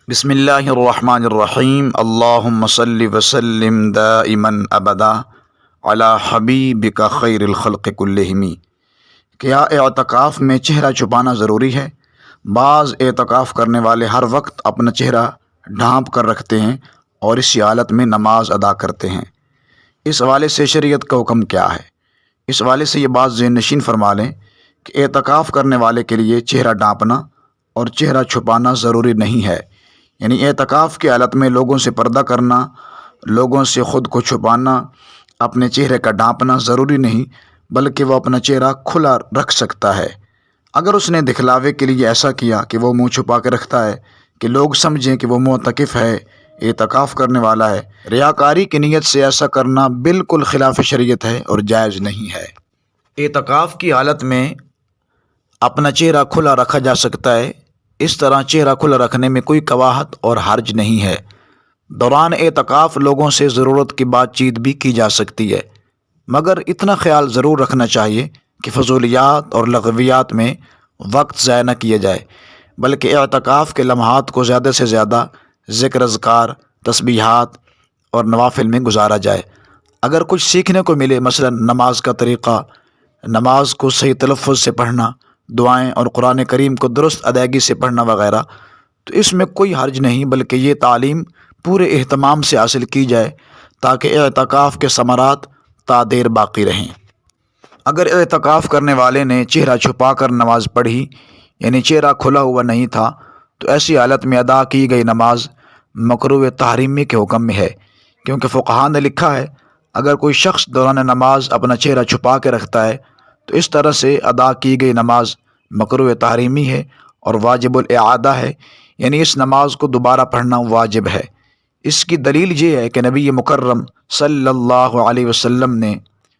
بسم اللہ الرحمن الرحیم اللہم صلی وسلم دائما ابدا علی حبیبک خیر الخلق کلہم۔ کیا اعتکاف میں چہرہ چھپانا ضروری ہے؟ بعض اعتکاف کرنے والے ہر وقت اپنا چہرہ ڈھانپ کر رکھتے ہیں اور اسی حالت میں نماز ادا کرتے ہیں۔ اس حوالے سے شریعت کا حکم کیا ہے؟ اس حوالے سے یہ بات ذہن نشین فرما لیں کہ اعتکاف کرنے والے کے لیے چہرہ ڈھانپنا اور چہرہ چھپانا ضروری نہیں ہے۔ یعنی اعتکاف کی حالت میں لوگوں سے پردہ کرنا، لوگوں سے خود کو چھپانا، اپنے چہرے کا ڈھانپنا ضروری نہیں، بلکہ وہ اپنا چہرہ کھلا رکھ سکتا ہے۔ اگر اس نے دکھلاوے کے لیے ایسا کیا کہ وہ منہ چھپا کے رکھتا ہے کہ لوگ سمجھیں کہ وہ معتکف ہے، اعتکاف کرنے والا ہے، ریاکاری کی نیت سے ایسا کرنا بالکل خلاف شریعت ہے اور جائز نہیں ہے۔ اعتکاف کی حالت میں اپنا چہرہ کھلا رکھا جا سکتا ہے۔ اس طرح چہرہ کھلا رکھنے میں کوئی قباحت اور حرج نہیں ہے۔ دوران اعتکاف لوگوں سے ضرورت کی بات چیت بھی کی جا سکتی ہے، مگر اتنا خیال ضرور رکھنا چاہیے کہ فضولیات اور لغویات میں وقت ضائع نہ کیا جائے، بلکہ اعتکاف کے لمحات کو زیادہ سے زیادہ ذکر اذکار، تسبیحات اور نوافل میں گزارا جائے۔ اگر کچھ سیکھنے کو ملے، مثلا نماز کا طریقہ، نماز کو صحیح تلفظ سے پڑھنا، دعائیں اور قرآن کریم کو درست ادائیگی سے پڑھنا وغیرہ، تو اس میں کوئی حرج نہیں، بلکہ یہ تعلیم پورے اہتمام سے حاصل کی جائے تاکہ اعتکاف کے ثمرات تا دیر باقی رہیں۔ اگر اعتکاف کرنے والے نے چہرہ چھپا کر نماز پڑھی، یعنی چہرہ کھلا ہوا نہیں تھا، تو ایسی حالت میں ادا کی گئی نماز مکروہ تحریمی کے حکم میں ہے، کیونکہ فقہاء نے لکھا ہے اگر کوئی شخص دوران نماز اپنا چہرہ چھپا کے رکھتا ہے تو اس طرح سے ادا کی گئی نماز مکروہ تحریمی ہے اور واجب الاعادہ ہے، یعنی اس نماز کو دوبارہ پڑھنا واجب ہے۔ اس کی دلیل یہ ہے کہ نبی مکرم صلی اللہ علیہ وسلم نے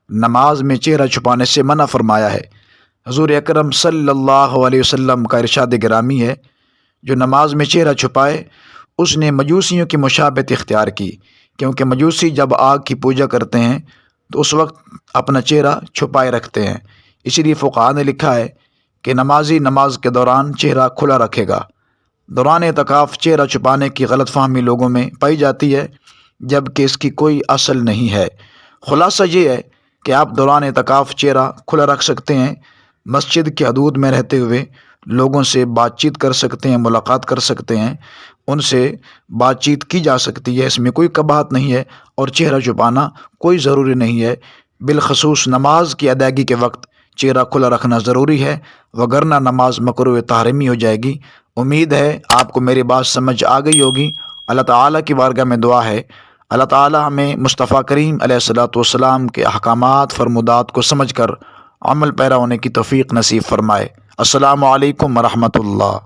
نماز میں چہرہ چھپانے سے منع فرمایا ہے۔ حضور اکرم صلی اللہ علیہ وسلم کا ارشاد گرامی ہے، جو نماز میں چہرہ چھپائے اس نے مجوسیوں کی مشابہت اختیار کی، کیونکہ مجوسی جب آگ کی پوجا کرتے ہیں تو اس وقت اپنا چہرہ چھپائے رکھتے ہیں۔ اسی لیے فقہاء نے لکھا ہے کہ نمازی نماز کے دوران چہرہ کھلا رکھے گا۔ دوران اعتکاف چہرہ چھپانے کی غلط فہمی لوگوں میں پائی جاتی ہے، جبکہ اس کی کوئی اصل نہیں ہے۔ خلاصہ یہ ہے کہ آپ دوران اعتکاف چہرہ کھلا رکھ سکتے ہیں، مسجد کی حدود میں رہتے ہوئے لوگوں سے بات چیت کر سکتے ہیں، ملاقات کر سکتے ہیں، ان سے بات چیت کی جا سکتی ہے، اس میں کوئی قباحت نہیں ہے، اور چہرہ چھپانا کوئی ضروری نہیں ہے۔ بالخصوص نماز کی ادائیگی کے وقت چہرہ کھلا رکھنا ضروری ہے، وگرنہ نماز مکروہ تحریمی ہو جائے گی۔ امید ہے آپ کو میری بات سمجھ آ گئی ہوگی۔ اللہ تعالیٰ کی بارگاہ میں دعا ہے اللہ تعالیٰ ہمیں مصطفیٰ کریم علیہ الصلوۃ والسلام کے احکامات فرمودات کو سمجھ کر عمل پیرا ہونے کی توفیق نصیب فرمائے۔ السلام علیکم ورحمۃ اللہ۔